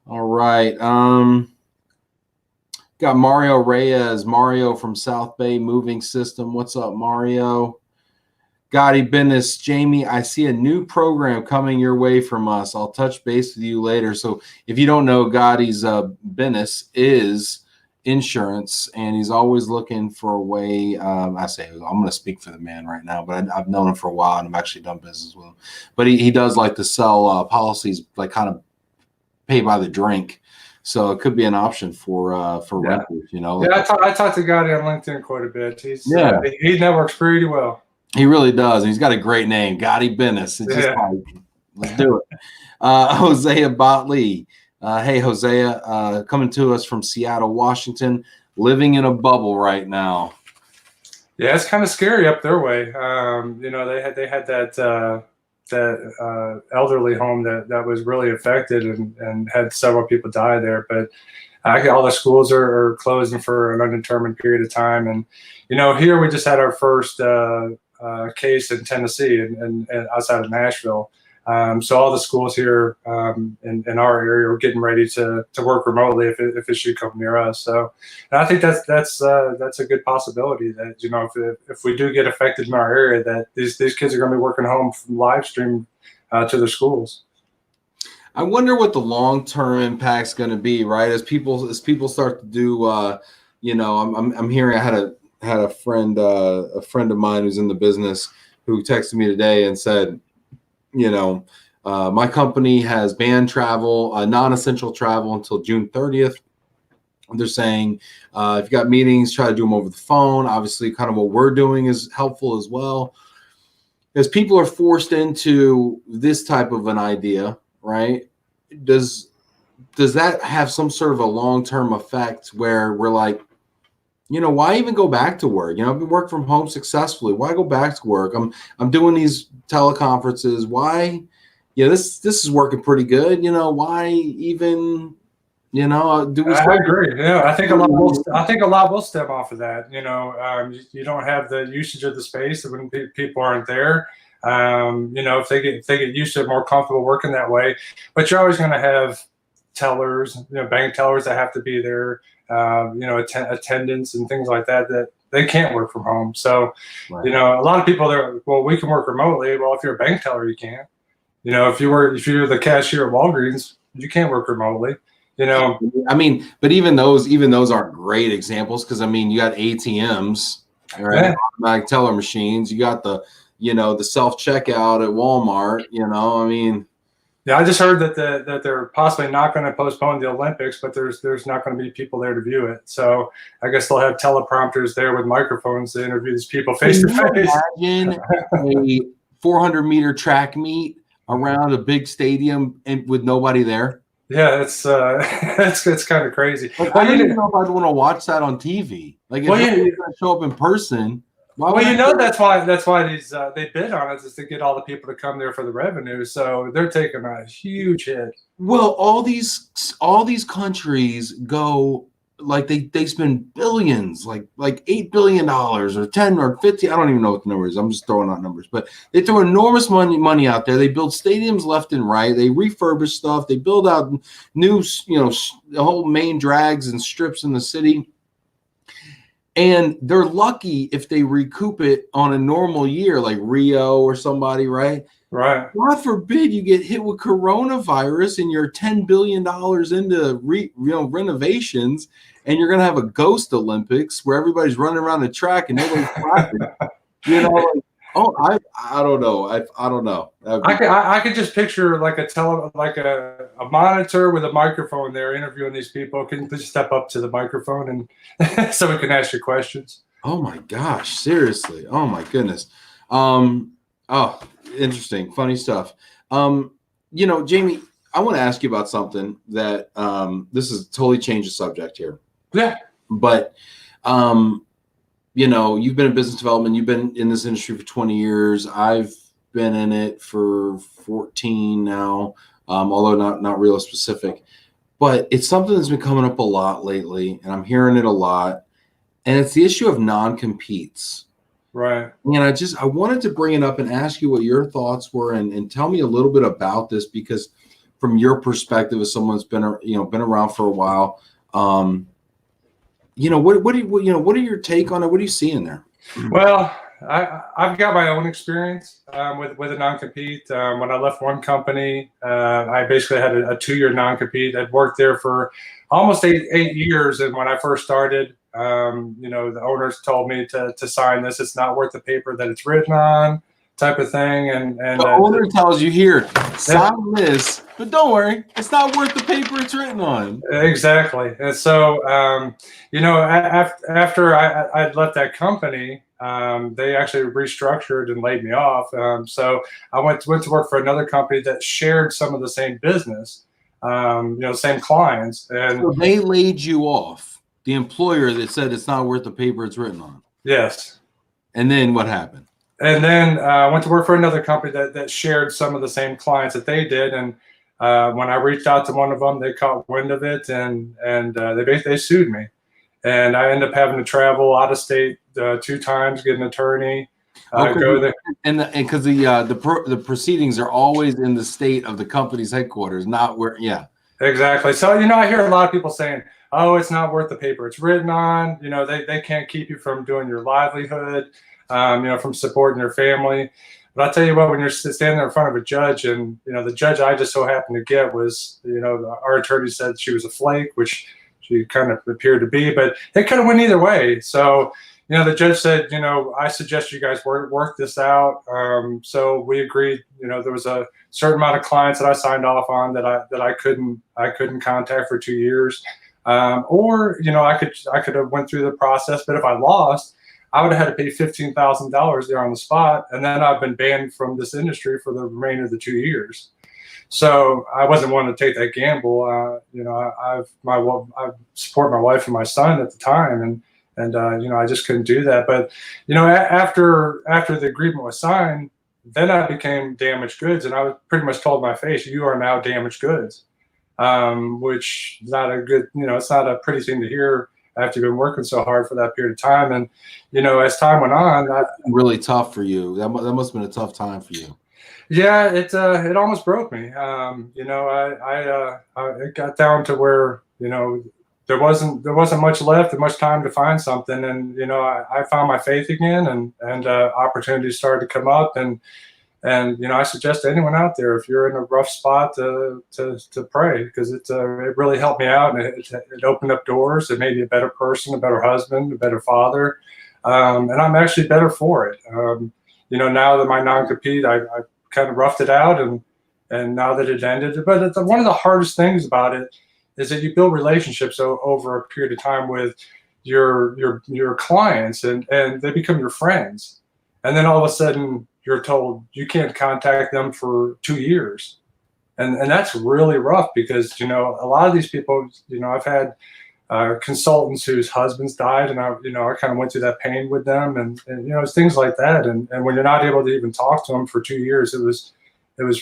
All right. Got Mario Reyes, Mario from South Bay Moving System. What's up, Mario? Gadi Binness, Jamie, I see a new program coming your way from us. I'll touch base with you later. So if you don't know, Gadi's Binness is insurance, and he's always looking for a way. I'm going to speak for the man right now, but I've known him for a while, and I've actually done business with him. But he does like to sell policies, like kind of pay by the drink. So it could be an option for renters, you know. Yeah, I talked to Gadi on LinkedIn quite a bit. He networks pretty well. He really does. And he's got a great name, Gadi Binness. It's just like, let's do it. Hosea Botley. Hey, Hosea, coming to us from Seattle, Washington, living in a bubble right now. Yeah, it's kind of scary up their way. You know, they had that elderly home that was really affected and had several people die there. But all the schools are closing for an undetermined period of time. And, here we just had our first case in Tennessee and outside of Nashville. So all the schools here in our area are getting ready to work remotely if it should come near us. So and I think that's a good possibility that, if we do get affected in our area, that these kids are going to be working home from live stream to their schools. I wonder what the long-term impact's going to be, right? As people start to do, I'm hearing. I had a friend of mine who's in the business who texted me today and said, my company has banned travel, non-essential travel until June 30th. They're saying if you got meetings, try to do them over the phone. Obviously, kind of what we're doing is helpful as well. As people are forced into this type of an idea, right? Does that have some sort of a long-term effect where we're like, why even go back to work? I've been working from home successfully. Why go back to work? I'm doing these teleconferences. Why? This is working pretty good. Why even? Do we? I agree. Yeah, I think a lot will stem off of that. You don't have the usage of the space when people aren't there. If they get used to it, more comfortable working that way, but you're always going to have tellers, bank tellers that have to be there, attendants and things like that they can't work from home. So, right. A lot of people there, well, we can work remotely. Well, if you're a bank teller, you can't. If you're the cashier at Walgreens, you can't work remotely. But even those aren't great examples because you got ATMs, right? Yeah. Automatic teller machines. You got the self checkout at Walmart. Yeah, I just heard that they're possibly not going to postpone the Olympics, but there's not going to be people there to view it. So I guess they'll have teleprompters there with microphones to interview these people face to face. Imagine a 400-meter track meet around a big stadium and with nobody there. Yeah, it's kind of crazy. I don't even know if I'd want to watch that on TV. Like, if you're going to show up in person. That's why these they bid on it, is to get all the people to come there for the revenue. So they're taking a huge hit. Well, all these countries go, like, they spend billions, like $8 billion or 10 or 50. I don't even know what the number is. I'm just throwing out numbers, but they throw enormous money out there. They build stadiums left and right. They refurbish stuff. They build out new, the whole main drags and strips in the city. And they're lucky if they recoup it on a normal year, like Rio or somebody, right? Right. God forbid you get hit with coronavirus and you're $10 billion into renovations, and you're going to have a ghost Olympics where everybody's running around the track and nobody's clapping. I don't know. I don't know. I could just picture like a monitor with a microphone there interviewing these people. Can you just step up to the microphone and so we can ask you questions? Oh my gosh, seriously. Oh my goodness. Interesting, funny stuff. Jamie, I want to ask you about something that this is totally changed the subject here. Yeah. But you've been in business development. You've been in this industry for 20 years. I've been in it for 14 now, although not real specific. But it's something that's been coming up a lot lately, and I'm hearing it a lot. And it's the issue of non-competes. Right. And I wanted to bring it up and ask you what your thoughts were, and tell me a little bit about this, because from your perspective as someone that's been around for a while, what are your take on it? What do you see in there? Well, I've got my own experience with a non-compete. When I left one company, I basically had a 2-year non-compete. I'd worked there for almost eight years, and when I first started, the owners told me to sign this. It's not worth the paper that it's written on, type of thing. And the owner tells you, here, sign this, but don't worry, it's not worth the paper it's written on. Exactly. And so, after I'd left that company, they actually restructured and laid me off. So I went to work for another company that shared some of the same business, same clients. And so they laid you off. The employer that said it's not worth the paper it's written on. Yes. And then what happened? And then I went to work for another company that shared some of the same clients that they did. And when I reached out to one of them, they caught wind of it, and they sued me. And I ended up having to travel out of state 2 times, get an attorney, go there. And because the proceedings are always in the state of the company's headquarters, not where. Yeah, exactly. So I hear a lot of people saying, "Oh, it's not worth the paper it's written on." They can't keep you from doing your livelihood, from supporting your family. But I'll tell you what, when you're standing there in front of a judge, and the judge I just so happened to get was, our attorney said she was a flake, which she kind of appeared to be, but it could have went either way. So, the judge said, I suggest you guys work this out. So we agreed. There was a certain amount of clients that I signed off on that I couldn't contact for 2 years, or I could have went through the process. But if I lost, I would have had to pay $15,000 there on the spot, and then I've been banned from this industry for the remainder of the 2 years. So I wasn't willing to take that gamble. I support my wife and my son at the time, and I just couldn't do that. But after the agreement was signed, then I became damaged goods, and I was pretty much told to my face, "You are now damaged goods," which is not a good, it's not a pretty thing to hear after you've been working so hard for that period of time. And as time went on, really tough for you. That must have been a tough time for you. Yeah, it almost broke me. It got down to where there wasn't much left and much time to find something, and I found my faith again, and opportunities started to come up, and I suggest to anyone out there, if you're in a rough spot, to pray, because it really helped me out, and it opened up doors. It made me a better person, a better husband, a better father, and I'm actually better for it. Now that my non-compete, I kind of roughed it out, and now that it ended. But one of the hardest things about it is that you build relationships over a period of time with your clients, and they become your friends. And then all of a sudden you're told you can't contact them for 2 years. And that's really rough, because, a lot of these people, I've had consultants whose husbands died, and I kind of went through that pain with them, and it's things like that. And when you're not able to even talk to them for 2 years, it was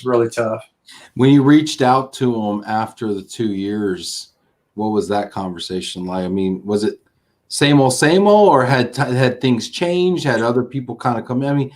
really tough. When you reached out to them after the 2 years, what was that conversation like? I mean, was it same old, or had things changed? Had other people kind of come in? I mean,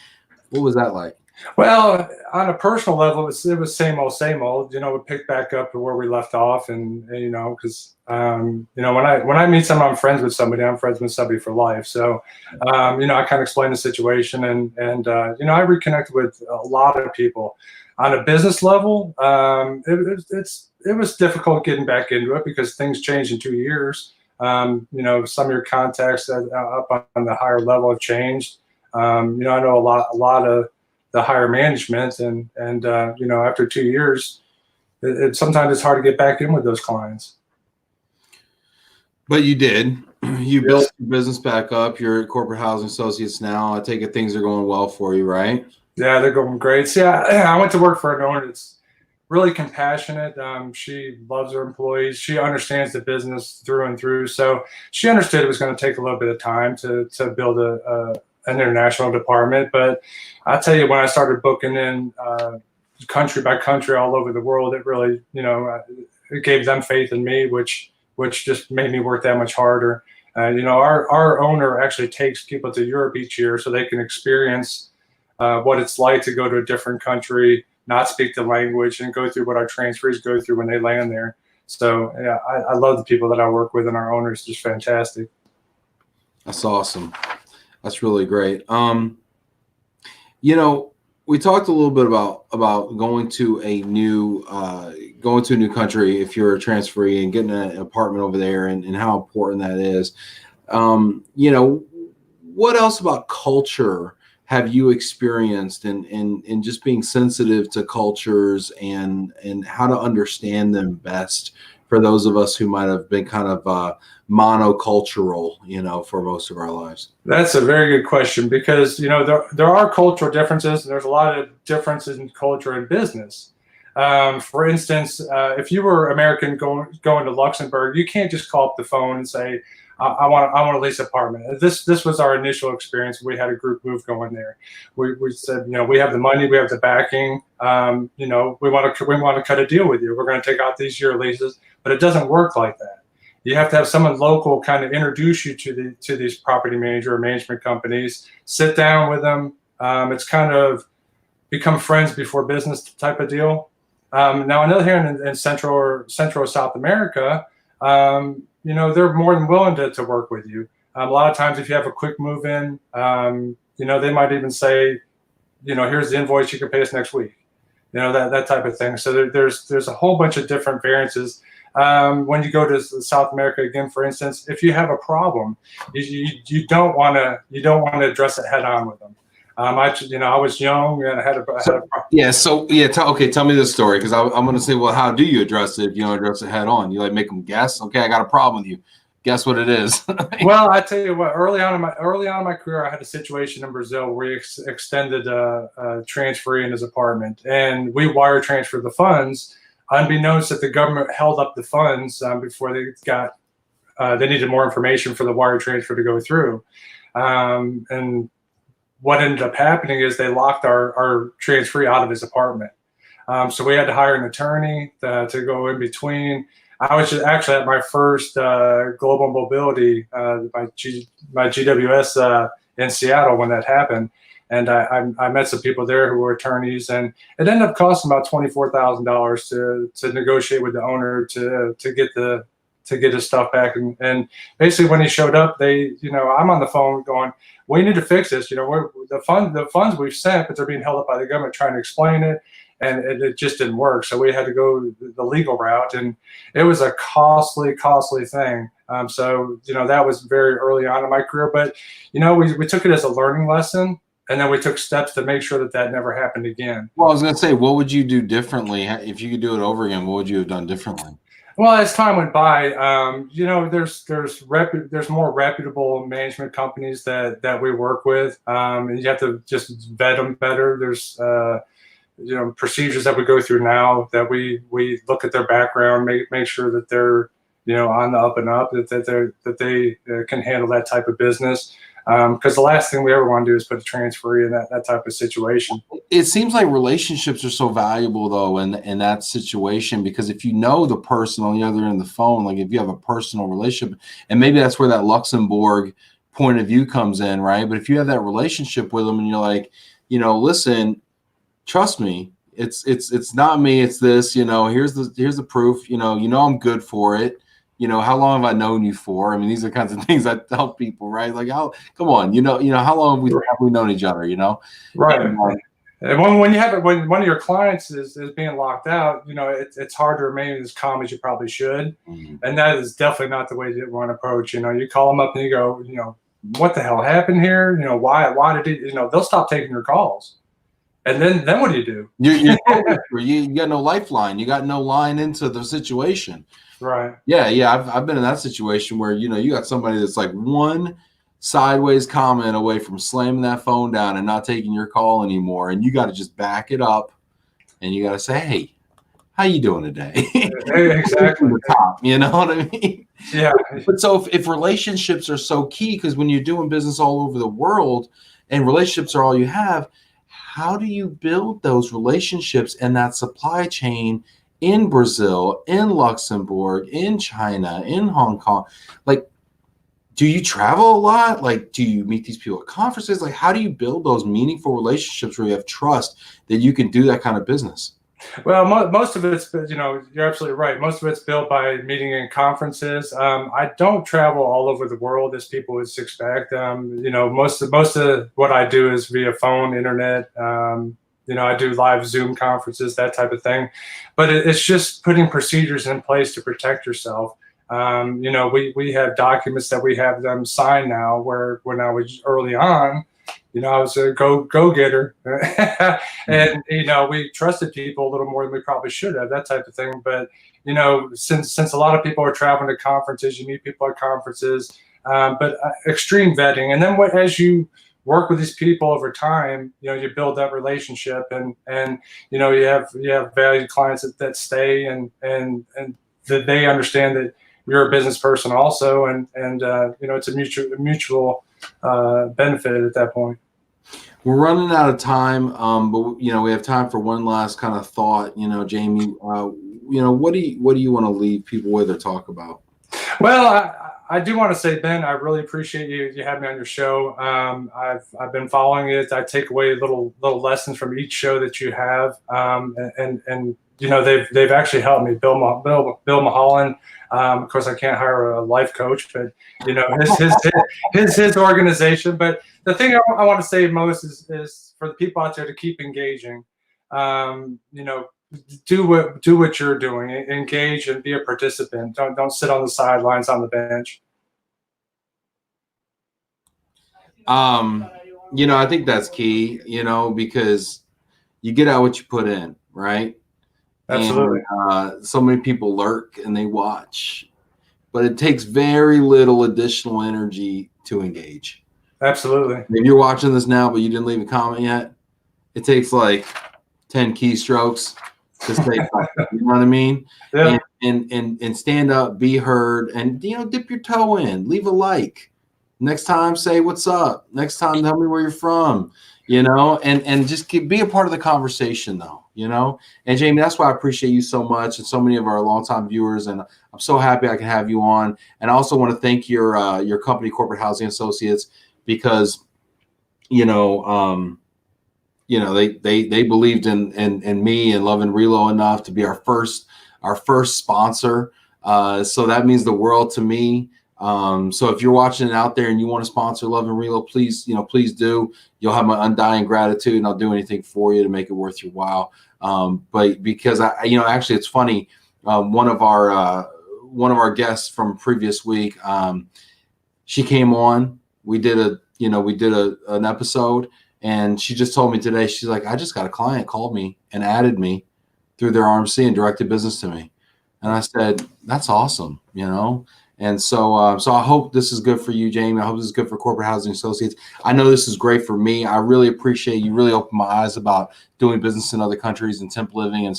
what was that like? Well, on a personal level, it was same old, same old. We picked back up to where we left off, and because when I meet someone, I'm friends with somebody for life. So I kind of explained the situation, and I reconnected with a lot of people. On a business level, it was difficult getting back into it, because things changed in 2 years. Some of your contacts up on the higher level have changed. I know a lot of the higher management, and after 2 years, sometimes it's hard to get back in with those clients. But you did. You built your business back up. You're at Corporate Housing Associates now. I take it things are going well for you, right? Yeah, they're going great. So, yeah, I went to work for an owner that's really compassionate. She loves her employees. She understands the business through and through. So she understood it was going to take a little bit of time to build an international department. But I tell you, when I started booking in country by country all over the world, it really, it gave them faith in me, which just made me work that much harder. Our owner actually takes people to Europe each year so they can experience what it's like to go to a different country, not speak the language, and go through what our transferees go through when they land there. So yeah, I love the people that I work with, and our owner is just fantastic. That's awesome. That's really great. We talked a little bit about going to a new country if you're a transferee, and getting an apartment over there, and how important that is. What else about culture have you experienced, in just being sensitive to cultures, and how to understand them best for those of us who might have been kind of monocultural, for most of our lives? That's a very good question, because there are cultural differences, and there's a lot of differences in culture and business. For instance, if you were American going to Luxembourg, you can't just call up the phone and say, I want to lease an apartment. This was our initial experience. We had a group move going there. We said, we have the money, we have the backing. We want to cut a deal with you. We're going to take out these year leases, but it doesn't work like that. You have to have someone local kind of introduce you to these property manager or management companies. Sit down with them. It's kind of become friends before business type of deal. Now, another here in Central or South America, they're more than willing to work with you. A lot of times, if you have a quick move in, they might even say, here's the invoice, you can pay us next week. That type of thing. So there's a whole bunch of different variances. When you go to South America again, for instance, if you have a problem, you don't want to address it head on with them. I was young and I had a problem. Tell me this story, because I'm going to say, well, how do you address it if you don't address it head on? You like make them guess. Okay, I got a problem with you. Guess what it is. Well, I tell you what. Early on in my career, I had a situation in Brazil where we extended a transferee in his apartment, and we wire transferred the funds, unbeknownst that the government held up the funds before they needed more information for the wire transfer to go through, and what ended up happening is they locked our transferee out of his apartment. So we had to hire an attorney to go in between. I was just actually at my first global mobility, my GWS in Seattle when that happened. And I met some people there who were attorneys, and it ended up costing about $24,000 to negotiate with the owner to get his stuff back. And basically when he showed up, I'm on the phone going, we need to fix this. The funds we've sent, but they're being held up by the government, trying to explain it. And it just didn't work. So we had to go the legal route, and it was a costly thing. So that was very early on in my career, but we took it as a learning lesson, and then we took steps to make sure that never happened again. Well, I was going to say, what would you do differently if you could do it over again? What would you have done differently? Well, as time went by, there's more reputable management companies that we work with, and you have to just vet them better. There's procedures that we go through now that we look at their background, make sure that they're on the up and up, that they can handle that type of business. Because the last thing we ever want to do is put a transferee in that type of situation. It seems like relationships are so valuable, though, in that situation, because if you know the person on the other end of the phone, like if you have a personal relationship, and maybe that's where that Luxembourg point of view comes in, right? But if you have that relationship with them and you're like, listen, trust me, it's not me, it's this, here's the proof, I'm good for it. How long have I known you for? I mean, these are kinds of things I tell people, right? Like, come on, how long have we known each other, Right. And when one of your clients is being locked out, it's hard to remain as calm as you probably should. Mm-hmm. And that is definitely not the way you want to approach. You call them up and you go, what the hell happened here? Why did he, they'll stop taking your calls. And then what do you do? You got no lifeline. You got no line into the situation. Right. Yeah. I've been in that situation where, you got somebody that's like one sideways comment away from slamming that phone down and not taking your call anymore. And you got to just back it up and you got to say, hey, how you doing today? Exactly. The top, you know what I mean? Yeah. But so if relationships are so key, because when you're doing business all over the world and relationships are all you have, how do you build those relationships and that supply chain in Brazil, in Luxembourg, in China, in Hong Kong? Like, do you travel a lot? Like, do you meet these people at conferences? Like, how do you build those meaningful relationships where you have trust that you can do that kind of business? Well, most of it's, you're absolutely right. Most of it's built by meeting in conferences. I don't travel all over the world as people would expect. Most of what I do is via phone, internet. I do live Zoom conferences, that type of thing. But it's just putting procedures in place to protect yourself. We have documents that we have them sign now, where when I was early on, I was a go-getter and, we trusted people a little more than we probably should have, that type of thing. But, since a lot of people are traveling to conferences, you meet people at conferences, but extreme vetting. And then as you work with these people over time, you build that relationship and you have valued clients that stay and that they understand that, you're a business person also, and it's a mutual benefit at that point. We're running out of time, but we have time for one last kind of thought. Jamie, what do you want to leave people with or talk about? Well, I do want to say, Ben, I really appreciate you having me on your show. I've been following it. I take away little lessons from each show that you have, and they've actually helped me. Bill Mulholland. Of course, I can't hire a life coach, but his organization. But the thing I want to say most is for the people out there to keep engaging. Do what you're doing. Engage and be a participant. Don't sit on the sidelines on the bench. I think that's key. Because you get out what you put in, right? Absolutely. And so many people lurk and they watch, but it takes very little additional energy to engage. Absolutely. If you're watching this now, but you didn't leave a comment yet, it takes like 10 keystrokes to say something. You know what I mean? Yeah. And stand up, be heard, and dip your toe in, leave a like. Next time, say what's up. Next time, tell me where you're from. And just be a part of the conversation, though. And Jamie, that's why I appreciate you so much, and so many of our longtime viewers. And I'm so happy I can have you on. And I also want to thank your company, Corporate Housing Associates, because they believed in me and Love and Relo enough to be our first sponsor. So that means the world to me. So if you're watching it out there and you want to sponsor Love and Relo, please do. You'll have my undying gratitude, and I'll do anything for you to make it worth your while. But because actually it's funny. One of our guests from previous week, she came on. We did an episode, and she just told me today, she's like, I just got a client called me and added me through their RMC and directed business to me. And I said, that's awesome, And so I hope this is good for you, Jamie. I hope this is good for Corporate Housing Associates. I know this is great for me. I really appreciate you really opened my eyes about doing business in other countries and temp living and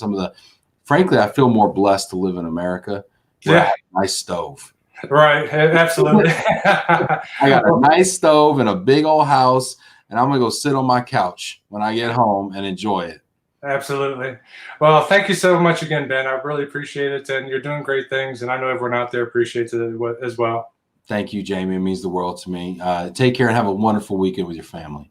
frankly, I feel more blessed to live in America. Yeah. I have a nice stove. Right. Absolutely. I got a nice stove and a big old house, and I'm going to go sit on my couch when I get home and enjoy it. Absolutely. Well, thank you so much again, Ben. I really appreciate it, and you're doing great things, and I know everyone out there appreciates it as well. Thank you, Jamie. It means the world to me. Take care and have a wonderful weekend with your family.